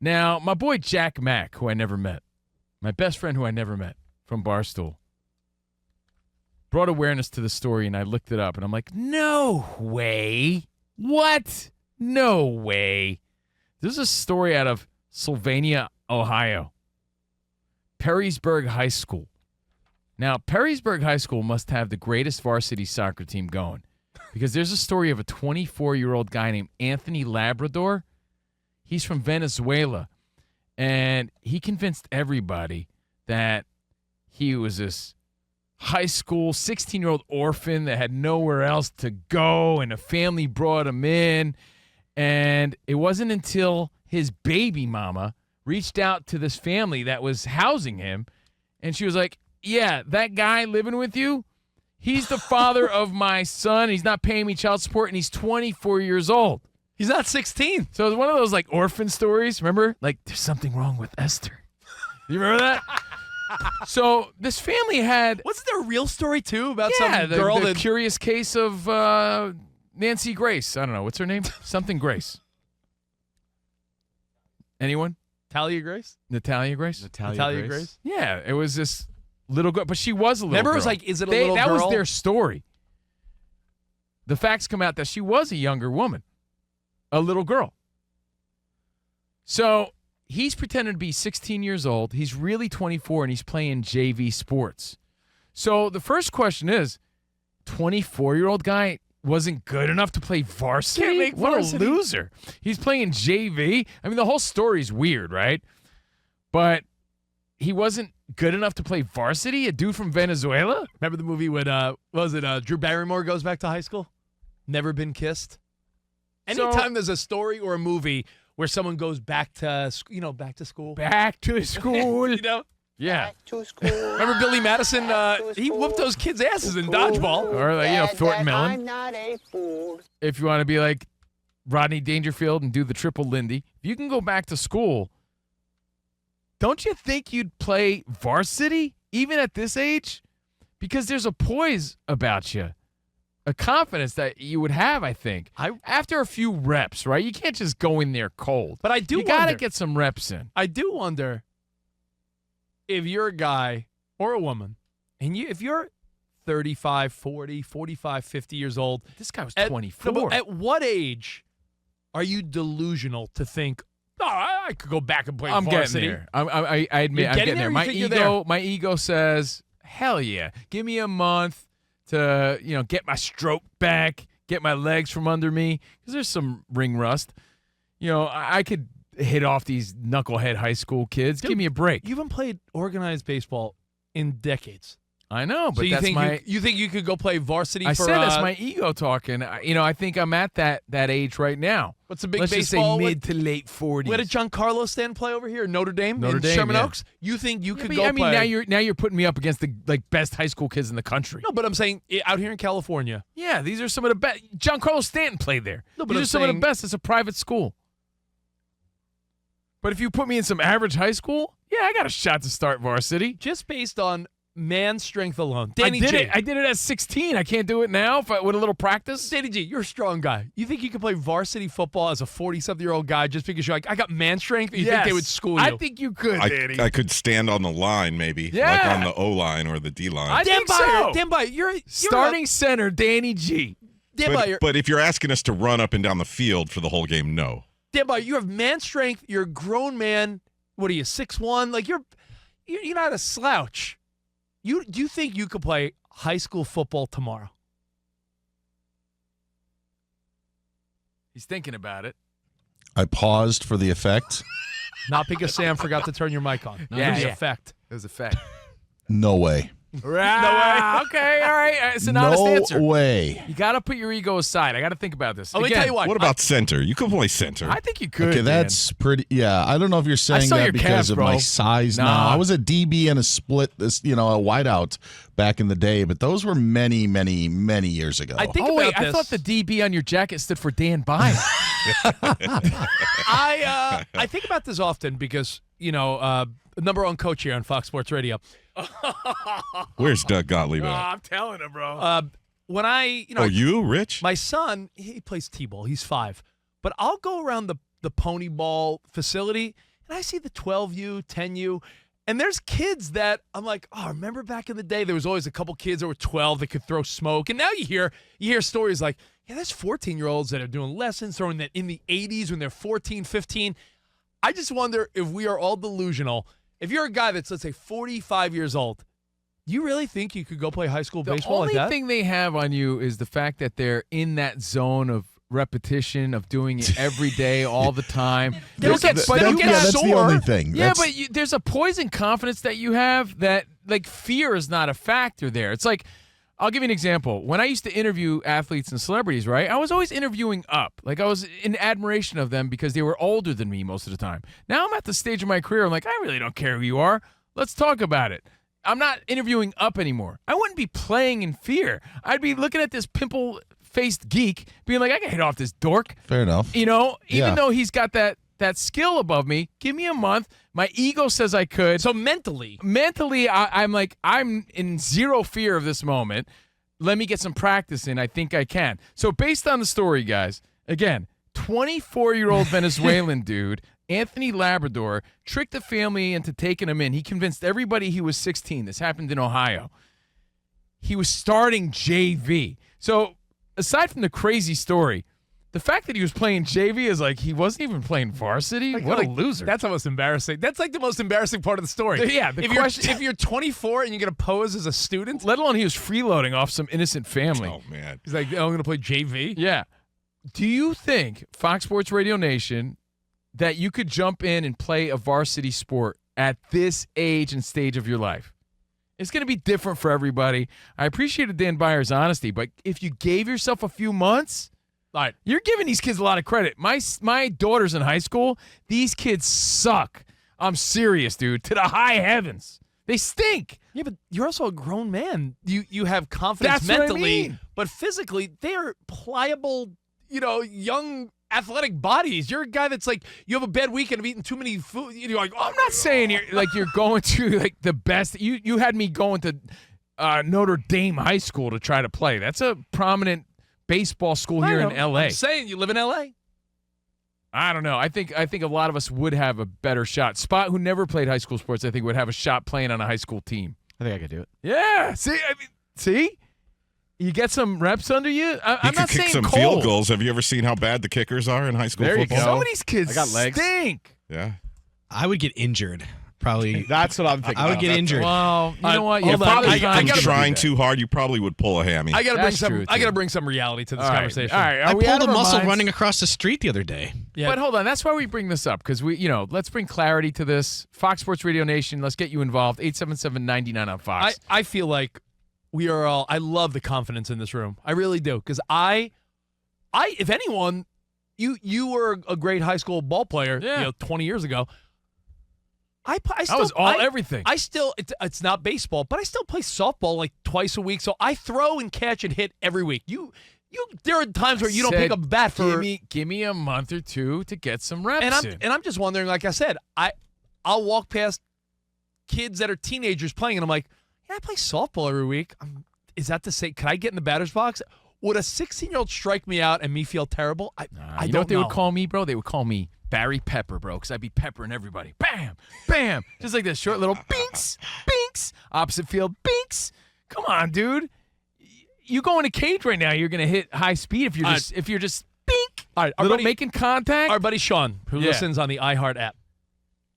Now, my boy Jack Mack, who I never met, my best friend who I never met from Barstool, brought awareness to the story, and I looked it up, and I'm like, no way. What? No way. This is a story out of Sylvania, Ohio. Perrysburg High School. Now, Perrysburg High School must have the greatest varsity soccer team going because there's a story of a 24-year-old guy named Anthony Labrador. He's from Venezuela, and he convinced everybody that he was this high school 16-year-old orphan that had nowhere else to go, and a family brought him in. And it wasn't until his baby mama reached out to this family that was housing him, and she was like, yeah, that guy living with you, he's the father of my son. He's not paying me child support, and he's 24 years old. He's not 16. So it's one of those like orphan stories, remember? Like, there's something wrong with Esther. You remember that? So this family had... Wasn't there a real story, too, about some girl the curious case of Nancy Grace. I don't know. What's her name? Something Grace. Anyone? Talia Grace? Natalia Grace? Natalia Grace? Yeah, it was this little girl, but she was a little Remember, girl. it was like, is it a little girl? That was their story. The facts come out that she was a younger woman, a little girl. So he's pretending to be 16 years old. He's really 24, and he's playing JV sports. So the first question is, 24-year-old guy wasn't good enough to play varsity? Can't make what varsity. a loser. He's playing JV. I mean, the whole story's weird, right? But he wasn't good enough to play varsity? A dude from Venezuela? Remember the movie when, Drew Barrymore goes back to high school? Never Been Kissed? Anytime there's a story or a movie where someone goes back to, back to school. Back to school. Yeah. Back to school. Remember Billy Madison? He whooped those kids' asses in dodgeball. Or, Thornton Mellon. I'm not a fool. If you want to be like Rodney Dangerfield and do the triple Lindy, if you can go back to school, don't you think you'd play varsity even at this age? Because there's a poise about you, a confidence that you would have, I think. After a few reps, right? You can't just go in there cold. But I do You got to get some reps in. I do wonder if you're a guy or a woman, and if you're 35, 40, 45, 50 years old. This guy was 24. At what age are you delusional to think, oh, I could go back and play varsity? Getting there. I admit I'm getting there. My ego says, hell yeah. Give me a month to, get my stroke back, get my legs from under me, because there's some ring rust. I could hit off these knucklehead high school kids. Dude, give me a break. You haven't played organized baseball in decades. I know, but so that's you think you could go play varsity I for said that's my ego talking. I think I'm at that age right now. What's the big Let's baseball? Just say mid to late 40s. Where did Giancarlo Stanton play over here? Notre Dame? Notre in Dame, Sherman yeah. Oaks? You think you could go I mean, play? now you're putting me up against the best high school kids in the country. No, but I'm saying out here in California. Yeah, these are some of the best. Giancarlo Stanton played there. No, but these I'm are some of the best. It's a private school. But if you put me in some average high school, yeah, I got a shot to start varsity. Just based on man strength alone. Danny I G. did it at 16. I can't do it now with a little practice. Danny G, you're a strong guy. You think you could play varsity football as a 40-something-year-old guy just because you're like, I got man strength? Or you think they would school you? I think you could, Danny. I could stand on the line maybe, Yeah. like on the O-line or the D-line. I think so. Dan Byer, you're Starting center, Danny G. Dan Byer, but if you're asking us to run up and down the field for the whole game, no. Dan Byer, you have man strength. You're a grown man. What are you, 6'1"? Like you're not a slouch. Do you think you could play high school football tomorrow? He's thinking about it. I paused for the effect. Not because Sam forgot to turn your mic on. Yeah, It was yeah. effect. It was a fact. No way. Right. Okay, all right. It's an honest answer. No way. You got to put your ego aside. I got to think about this. Let me tell you what. What about center? You could play center. I think you could. Okay, Dan. that's pretty. Yeah, I don't know if you're saying saw that your because calves, of bro. my size. No. No, I was a DB and a split. A wideout back in the day, but those were many, many, many years ago. I think wait, about this. I thought the DB on your jacket stood for Dan Byer. I think about this often because, number one coach here on Fox Sports Radio. Where's Doug Gottlieb at? I'm telling him, bro. When You, Rich? my son, he plays T-ball. He's 5. But I'll go around the the Pony Ball facility, and I see the 12U, 10U, and there's kids that I'm like, oh, remember back in the day, there was always a couple kids that were 12 that could throw smoke, and now you hear stories like, yeah, there's 14-year-olds that are doing lessons, throwing that in the 80s when they're 14, 15. I just wonder if we are all delusional. If you're a guy that's, let's say, 45 years old, you really think you could go play high school baseball like that? The only thing they have on you is the fact that they're in that zone of repetition of doing it every day, all the time. That's the only thing. Yeah, but there's a poison confidence that you have that, like, fear is not a factor there. It's like, I'll give you an example. When I used to interview athletes and celebrities, right, I was always interviewing up. Like, I was in admiration of them because they were older than me most of the time. Now I'm at the stage of my career, I'm like, I really don't care who you are. Let's talk about it. I'm not interviewing up anymore. I wouldn't be playing in fear. I'd be looking at this pimple-faced geek being like, I can hit off this dork. Fair enough. You know, even though he's got that skill above me, give me a month. My ego says I could. So mentally, I'm like, I'm in zero fear of this moment. Let me get some practice in. I think I can. So based on the story, guys, again, 24-year-old Venezuelan dude, Anthony Labrador, tricked the family into taking him in. He convinced everybody he was 16. This happened in Ohio. He was starting JV. So aside from the crazy story, the fact that he was playing JV is like he wasn't even playing varsity. What a loser. That's the most embarrassing. That's like the most embarrassing part of the story. Yeah. If you're 24 and you're going to pose as a student. Let alone he was freeloading off some innocent family. Oh, man. He's like, oh, I'm going to play JV? Yeah. Do you think, Fox Sports Radio Nation, that you could jump in and play a varsity sport at this age and stage of your life? It's going to be different for everybody. I appreciated Dan Byer's honesty, but if you gave yourself a few months, all right, you're giving these kids a lot of credit. My daughter's in high school. These kids suck. I'm serious, dude. To the high heavens. They stink. Yeah, but you're also a grown man. You have confidence mentally, but physically, they're pliable, young athletic bodies. You're a guy that's like, you have a bad weekend of eating too many food. You're like, I'm not saying you're going to like the best. You had me going to Notre Dame High School to try to play. That's a prominent baseball school here in L.A. I'm saying you live in L.A. I don't know. I think a lot of us would have a better shot. Spot, who never played high school sports, I think would have a shot playing on a high school team. I think I could do it. Yeah. See? You get some reps under you. I'm not saying kick some cold. field goals. Have you ever seen how bad the kickers are in high school there football? You go. Some of these kids I got legs. stink. Yeah. I would get injured. Probably. That's what I'm thinking. I would get injured. Well, you know what? hold on. I I'm gotta trying too hard. You probably would pull a hammy. I gotta That's true, I gotta bring some reality to this All right. conversation. All right. I Are we out pulled a of our muscle minds? running across the street the other day. Yeah. But hold on. That's why we bring this up, because let's bring clarity to this. Fox Sports Radio Nation, let's get you involved. 877-99 on Fox. I feel like we are all. I love the confidence in this room. I really do, because if anyone, you were a great high school ball player. Yeah. 20 years ago. I was everything. I still, it's not baseball, but I still play softball like twice a week. So I throw and catch and hit every week. There are times where you don't pick up a bat for. Give me a month or two to get some reps in. And I'm just wondering, like I said, I'll walk past kids that are teenagers playing, and I'm like, yeah, I play softball every week. Is that to say, can I get in the batter's box? Would a 16-year-old strike me out and me feel terrible? I you know what they would call me, bro? They would call me Barry Pepper, bro, because I'd be peppering everybody. Bam, bam. Just like this short little binks, binks. Opposite field, binks. Come on, dude. You go in a cage right now, you're going to hit high speed if you're just bink. All right, making contact. Our buddy Sean, who listens on the iHeart app.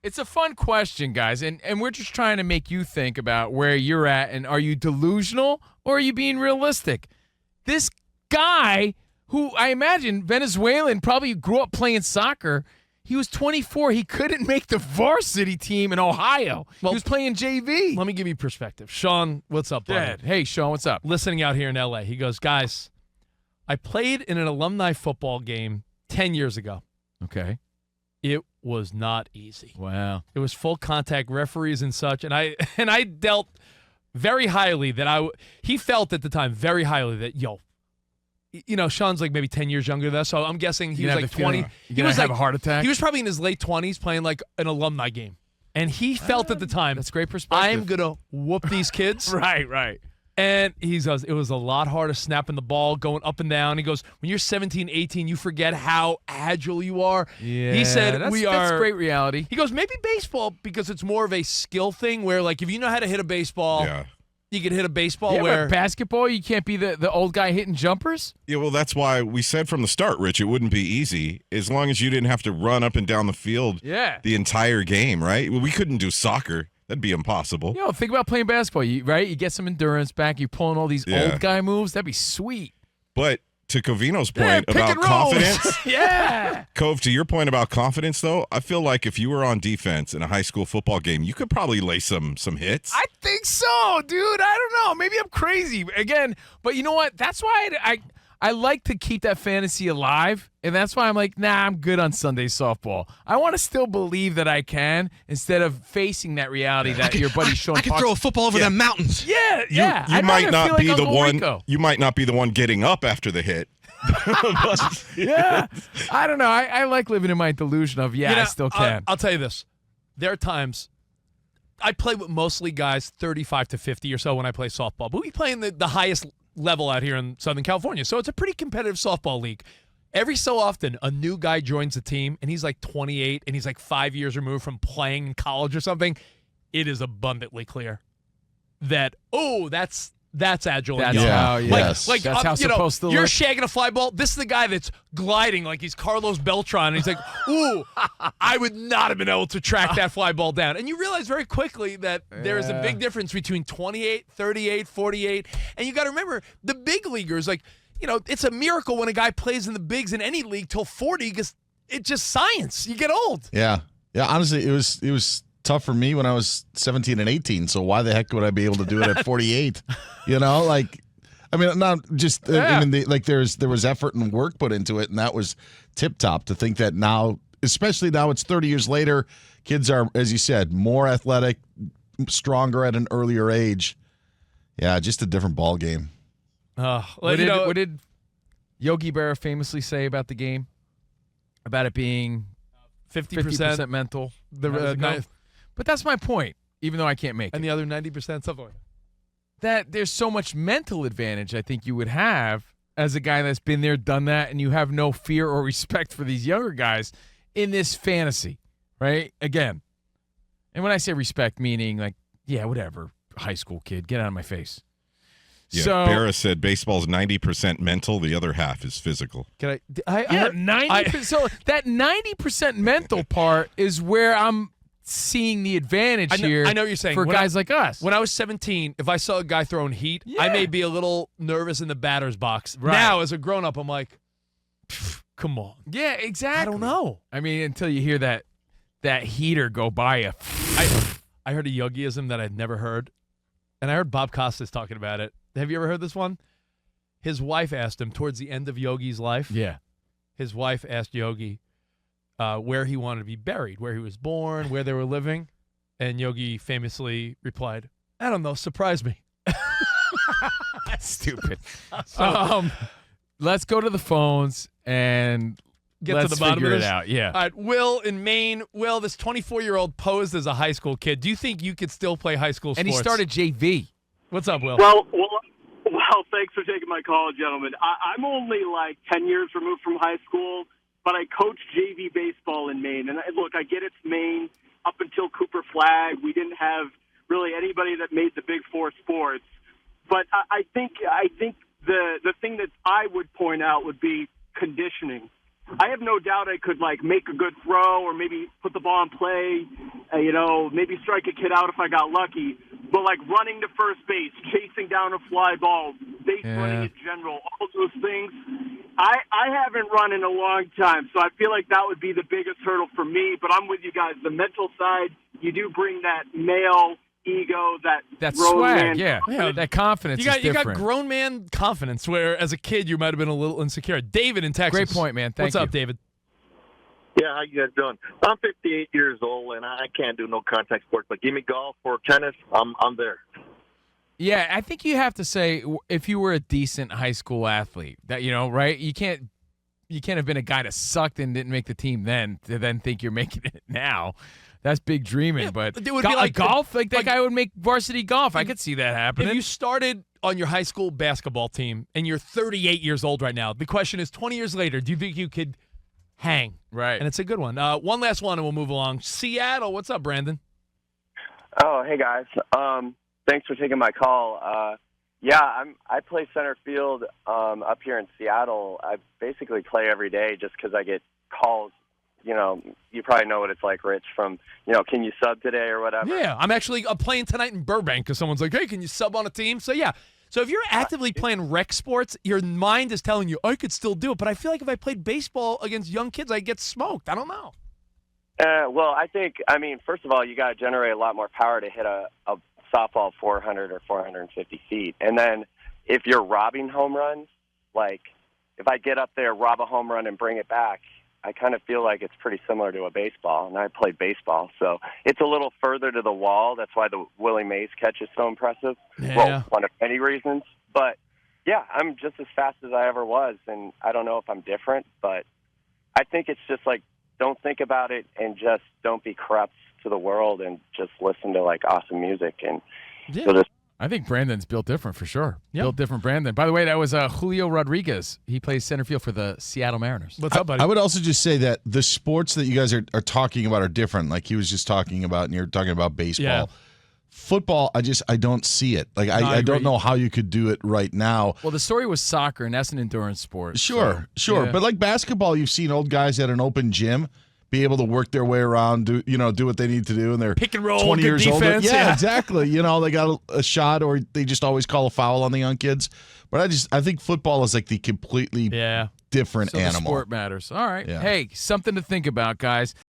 It's a fun question, guys, and we're just trying to make you think about where you're at, and are you delusional or are you being realistic? This guy, who I imagine Venezuelan, probably grew up playing soccer. He was 24. He couldn't make the varsity team in Ohio. He was playing JV. Let me give you perspective. Sean, what's up, buddy? Dad. Hey, Sean, what's up? Listening out here in L.A., he goes, guys, I played in an alumni football game 10 years ago. Okay. It was not easy. Wow. It was full contact referees and such, and I dealt very highly that he felt at the time very highly that, Sean's like maybe 10 years younger than us, so I'm guessing he was like 20. He was have a heart attack? He was probably in his late 20s playing like an alumni game. And he felt at the time, that's great perspective. I'm going to whoop these kids. Right. And he goes, it was a lot harder snapping the ball, going up and down. He goes, when you're 17, 18, you forget how agile you are. Yeah, he said, that's great reality. He goes, maybe baseball, because it's more of a skill thing where, like, if you know how to hit a baseball, Yeah. you can hit a baseball Yeah, where but basketball, you can't be the old guy hitting jumpers. Yeah, well, that's why we said from the start, Rich, it wouldn't be easy as long as you didn't have to run up and down the field Yeah. the entire game, right? Well, we couldn't do soccer. That'd be impossible. You know, think about playing basketball, right? You get some endurance back. You're pulling all these Yeah. old guy moves. That'd be sweet. But to Covino's Yeah, point pick about and roll. confidence, Yeah. Cove, to your point about confidence, though, I feel like if you were on defense in a high school football game, you could probably lay some hits. I think so, dude. I don't know. Maybe I'm crazy again, but you know what? That's why I like to keep that fantasy alive, and that's why I'm like, nah, I'm good on Sunday softball. I want to still believe that I can instead of facing that reality that your buddy Sean I could throw a football over them mountains. Yeah, yeah. You I'd might rather not feel like be the Uncle one. Rico. You might not be the one getting up after the hit. Yeah. I don't know. I like living in my delusion of, You I know, still can. I'll tell you this. There are times I play with mostly guys 35 to 50 or so when I play softball, but we play in the highest level out here in Southern California. So it's a pretty competitive softball league. Every so often, a new guy joins the team, and he's like 28, and he's like 5 years removed from playing in college or something. It is abundantly clear that, that's agile. That's and young. how, yes. Like That's how you know, supposed to you're look. shagging a fly ball. This is the guy that's gliding like he's Carlos Beltran. And he's like, ooh, I would not have been able to track that fly ball down. And you realize very quickly that there is a big difference between 28, 38, 48. And you got to remember, the big leaguers, like, you know, it's a miracle when a guy plays in the bigs in any league till 40 because it's just science. You get old. Yeah. Honestly, it was tough for me when I was 17 and 18. So why the heck would I be able to do it at 48? You know, like, I mean, not just. Yeah. I mean, there was effort and work put into it, and that was tip top. To think that now, especially now, it's 30 years later, kids are, as you said, more athletic, stronger at an earlier age. Yeah, just a different ball game. What did Yogi Berra famously say about the game? About it being 50% mental. How does it go? But that's my point, even though I can't make it. And the other 90%, something like that. That there's so much mental advantage I think you would have as a guy that's been there, done that, and you have no fear or respect for these younger guys in this fantasy, right? Again, and when I say respect, meaning like, yeah, whatever, high school kid, get out of my face. Yeah, So, Barra said baseball's 90% mental, the other half is physical. Can yeah, 90%. So that 90% mental part is where I'm seeing the advantage here. I know what you're saying. For When guys like us. When I was 17, if I saw a guy throwing heat, I Yeah. may be a little nervous in the batter's box. Right. Now, as a grown-up, I'm like, come on. Yeah, exactly. I don't know. I mean, until you hear that heater go by you. I heard a Yogiism that I'd never heard, and I heard Bob Costas talking about it. Have you ever heard this one? His wife asked him towards the end of Yogi's life. Yeah. His wife asked Yogi where he wanted to be buried, where he was born, where they were living. And Yogi famously replied, I don't know, surprise me. That's stupid. Let's go to the phones and Get let's to the bottom figure of it this. out. Yeah. All right, Will in Maine. Will, this 24-year-old posed as a high school kid. Do you think you could still play high school And sports? he started JV. What's up, Will? Well, thanks for taking my call, gentlemen. I'm only like 10 years removed from high school, but I coached JV baseball in Maine. And look, I get it's Maine. Up until Cooper Flag, we didn't have really anybody that made the Big Four sports. But I think the thing that I would point out would be conditioning. I have no doubt I could like make a good throw or maybe put the ball in play, maybe strike a kid out if I got lucky. But like running to first base, chasing down a fly ball, base running in general, all those things, I haven't run in a long time. So I feel like that would be the biggest hurdle for me. But I'm with you guys. The mental side, you do bring that male ego, that grown swag, man. yeah. That confidence You got is different. grown man confidence, where as a kid you might have been a little insecure. David in Texas. Great point, man. Thank What's you. up, David? Yeah, how you guys doing? I'm 58 years old, and I can't do no contact sports. But give me golf or tennis, I'm there. Yeah, I think you have to say if you were a decent high school athlete, that right? You can't have been a guy that sucked and didn't make the team then to then think you're making it now. That's big dreaming, Yeah, but but it would be like golf. Like that like- guy would make varsity golf. I could see that happening. If you started on your high school basketball team and you're 38 years old right now, the question is 20 years later, do you think you could hang? Right. And it's a good one. One last one and we'll move along. Seattle, what's up, Brandon? Oh, hey guys. Thanks for taking my call. I play center field up here in Seattle. I basically play every day just because I get calls. You probably know what it's like, Rich, from, can you sub today or whatever? Yeah, I'm actually playing tonight in Burbank because someone's like, hey, can you sub on a team? So, yeah. So if you're actively playing rec sports, your mind is telling you, I could still do it. But I feel like if I played baseball against young kids, I'd get smoked. I don't know. Well, first of all, you got to generate a lot more power to hit a softball 400 or 450 feet. And then if you're robbing home runs, like if I get up there, rob a home run and bring it back, I kind of feel like it's pretty similar to a baseball, and I played baseball. So it's a little further to the wall. That's why the Willie Mays catch is so impressive. Yeah. Well, one of many reasons. But, yeah, I'm just as fast as I ever was, and I don't know if I'm different, but I think it's just like don't think about it and just don't be corrupt to the world and just listen to, like, awesome music. And Yeah. so just I think Brandon's built different for sure. Yep. Built different, Brandon. By the way, that was Julio Rodriguez. He plays center field for the Seattle Mariners. What's up, buddy? I would also just say that the sports that you guys are talking about are different. Like he was just talking about, and you're talking about baseball. Yeah. Football, I don't see it. Like No, I I don't agree. know how you could do it right now. Well, the story was soccer, and that's an endurance sport. Sure. Yeah. But like basketball, you've seen old guys at an open gym be able to work their way around, do what they need to do, and they're Pick and roll, 20 good years defense, older. yeah. Yeah, exactly. They got a shot, or they just always call a foul on the young kids. But I think football is like the completely Yeah. different So the animal. sport matters. All right. Yeah. Hey, something to think about, guys.